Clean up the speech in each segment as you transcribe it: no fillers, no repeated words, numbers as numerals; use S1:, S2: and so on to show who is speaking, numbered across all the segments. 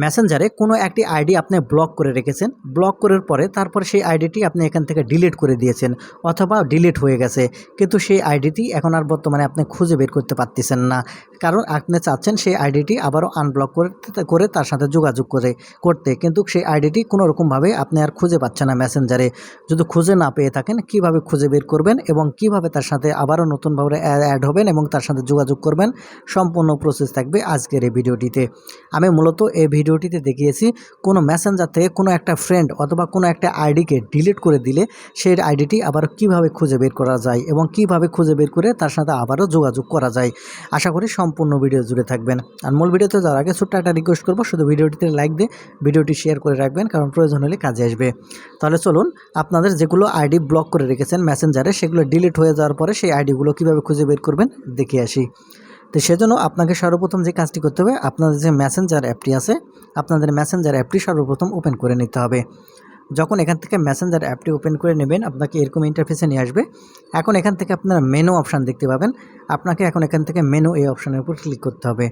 S1: মেসেঞ্জারে কোনো একটি আইডি আপনি ব্লক করে রেখেছেন, ব্লক করার পরে তারপরে সেই আইডিটি আপনি এখান থেকে ডিলিট করে দিয়েছেন অথবা ডিলিট হয়ে গেছে, কিন্তু সেই আইডিটি এখন আর বর্তমানে আপনি খুঁজে বের করতে পারতেছেন না। কারণ আপনি চাচ্ছেন সেই আইডিটি আবারও আনব্লক করে তার সাথে যোগাযোগ করতে, কিন্তু সেই আইডিটি কোনো রকমভাবে আপনি আর খুঁজে পাচ্ছেন না মেসেঞ্জারে। যদি খুঁজে না পেয়ে থাকেন, কিভাবে খুঁজে বের করবেন এবং কিভাবে তার সাথে আবারও নতুনভাবে অ্যাড হবেন এবং তার সাথে যোগাযোগ করবেন, সম্পূর্ণ প্রসেস থাকবে আজকের এই ভিডিওটিতে। আমি মূলত এই ভিডিওটিতে দেখিয়েছি কোনো মেসেঞ্জার থেকে কোনো একটা ফ্রেন্ড অথবা কোনো একটা আইডিকে ডিলিট করে দিলে সেই আইডিটি আবার কিভাবে খুঁজে বের করা যায় এবং কিভাবে খুঁজে বের করে তার সাথে আবারও যোগাযোগ করা যায়। আশা করি সম্পূর্ণ ভিডিও জুড়ে থাকবেন। আর মূল ভিডিওতে যাওয়ার আগে ছোট্ট একটা রিকোয়েস্ট করবো, শুধু ভিডিওটিতে লাইক দিয়ে ভিডিওটি শেয়ার করে রাখবেন, কারণ প্রয়োজন হলে কাজে আসবে। তাহলে চলুন, আপনাদের যেগুলো আইডি ব্লক করে রেখেছেন মেসেঞ্জারে, সেগুলো ডিলিট হয়ে যাওয়ার পরে সেই আইডিগুলো কীভাবে খুঁজে বের করবেন দেখে আসি। তো সেজন্য আপনাকে সর্বপ্রথম যে কাজটি করতে হবে, আপনাদের যে মেসেঞ্জার অ্যাপটি আছে, আপনাদের মেসেঞ্জার অ্যাপটি সর্বপ্রথম ওপেন করে নিতে হবে। যখন এখান থেকে মেসেঞ্জার অ্যাপটি ওপেন করে নেবেন, আপনাকে এরকম ইন্টারফেসে নিয়ে আসবে। এখন এখান থেকে আপনারা মেনু অপশান দেখতে পাবেন। আপনাকে এখন এখান থেকে মেনু এই অপশানের উপর ক্লিক করতে হবে।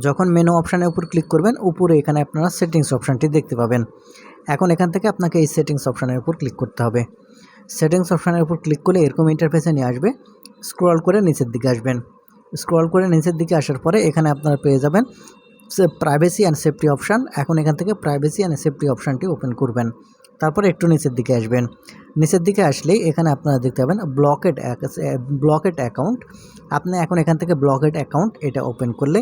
S1: যখন মেনু অপশানের উপর ক্লিক করবেন, উপরে এখানে আপনারা সেটিংস অপশানটি দেখতে পাবেন। এখন এখান থেকে আপনাকে এই সেটিংস অপশানের উপর ক্লিক করতে হবে। সেটিংস অপশানের উপর ক্লিক করলে এরকম ইন্টারফেসে নিয়ে আসবে। স্ক্রল করে নিচের দিকে আসবেন। স্ক্রল করে নিচের দিকে আসার পরে এখানে আপনারা পেয়ে যাবেন প্রাইভেসি অ্যান্ড সেফটি অপশান। এখন এখান থেকে প্রাইভেসি অ্যান্ড সেফটি অপশানটি ওপেন করবেন। তারপরে একটু নিচের দিকে আসবেন। নিচের দিকে আসলেই এখানে আপনারা দেখতে পাবেন ব্লকেড অ্যাকাউন্ট। আপনি এখন এখান থেকে ব্লকেড অ্যাকাউন্ট এটা ওপেন করলে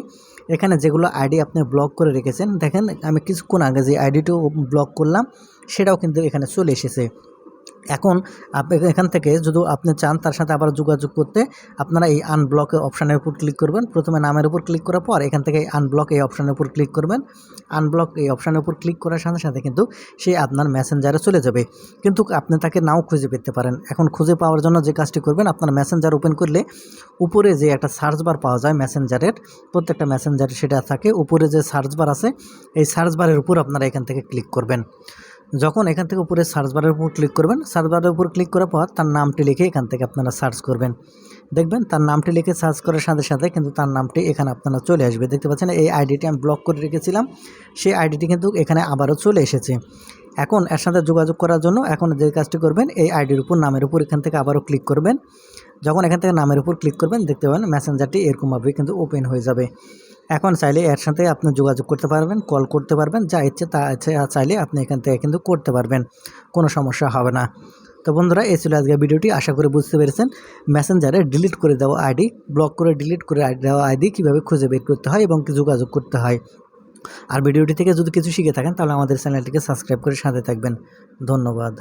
S1: এখানে যেগুলো আইডি আপনি ব্লক করে রেখেছেন, দেখেন আমি কিছুক্ষণ আগে যে আইডিটিও ব্লক করলাম সেটাও কিন্তু এখানে চলে এসেছে। এখন আপনি এখান থেকে যদি আপনি চান তার সাথে আবার যোগাযোগ করতে, আপনারা এই আনব্লক অপশানের উপর ক্লিক করবেন। প্রথমে নামের উপর ক্লিক করার পর এখান থেকে আনব্লক এই অপশানের উপর ক্লিক করবেন। আনব্লক এই অপশানের উপর ক্লিক করার সাথে সাথে কিন্তু সে আপনার মেসেঞ্জারে চলে যাবে, কিন্তু আপনি তাকে নাও খুঁজে পেতে পারেন। এখন খুঁজে পাওয়ার জন্য যে কাজটি করবেন, আপনার মেসেঞ্জার ওপেন করলে উপরে যে একটা সার্চ বার পাওয়া যায় মেসেঞ্জারের, প্রত্যেকটা মেসেঞ্জারে সেটা থাকে। উপরে যে সার্চ বার আছে, এই সার্চ বারের উপর আপনারা এখান থেকে ক্লিক করবেন। যখন এখান থেকে উপরে সার্চ বারের উপর ক্লিক করবেন, সার্চ বারের উপর ক্লিক করার পর তার নামটি লিখে এখান থেকে আপনারা সার্চ করবেন। দেখবেন তার নামটি লিখে সার্চ করার সাথে সাথে কিন্তু তার নামটি এখানে আপনারা চলে আসবে। দেখতে পাচ্ছেন এই আইডিটি আমি ব্লক করে রেখেছিলাম, সেই আইডিটি কিন্তু এখানে আবারও চলে এসেছে। এখন এর সাথে যোগাযোগ করার জন্য এখন যে কাজটি করবেন, এই আইডির উপর নামের উপর এখান থেকে আবারও ক্লিক করবেন। যখন এখান থেকে নামের উপর ক্লিক করবেন, দেখতে পাবেন মেসেঞ্জারটি এরকমভাবে কিন্তু ওপেন হয়ে যাবে। এখন চাইলে এর সাথে আপনি যোগাযোগ করতে পারবেন, কল করতে পারবেন, যা ইচ্ছে তা চাইলে আপনি এখান থেকে কিন্তু করতে পারবেন, কোনো সমস্যা হবে না। তো বন্ধুরা, এই ছিল আজকের ভিডিওটি। আশা করে বুঝতে পেরেছেন মেসেঞ্জারে ডিলিট করে দেওয়া আইডি, ব্লক করে ডিলিট করে দেওয়া আইডি কীভাবে খুঁজে বের করতে হয় এবং যোগাযোগ করতে হয়। আর ভিডিওটি থেকে যদি কিছু শিখে থাকেন তাহলে আমাদের চ্যানেলটিকে সাবস্ক্রাইব করে সাথে থাকবেন। ধন্যবাদ।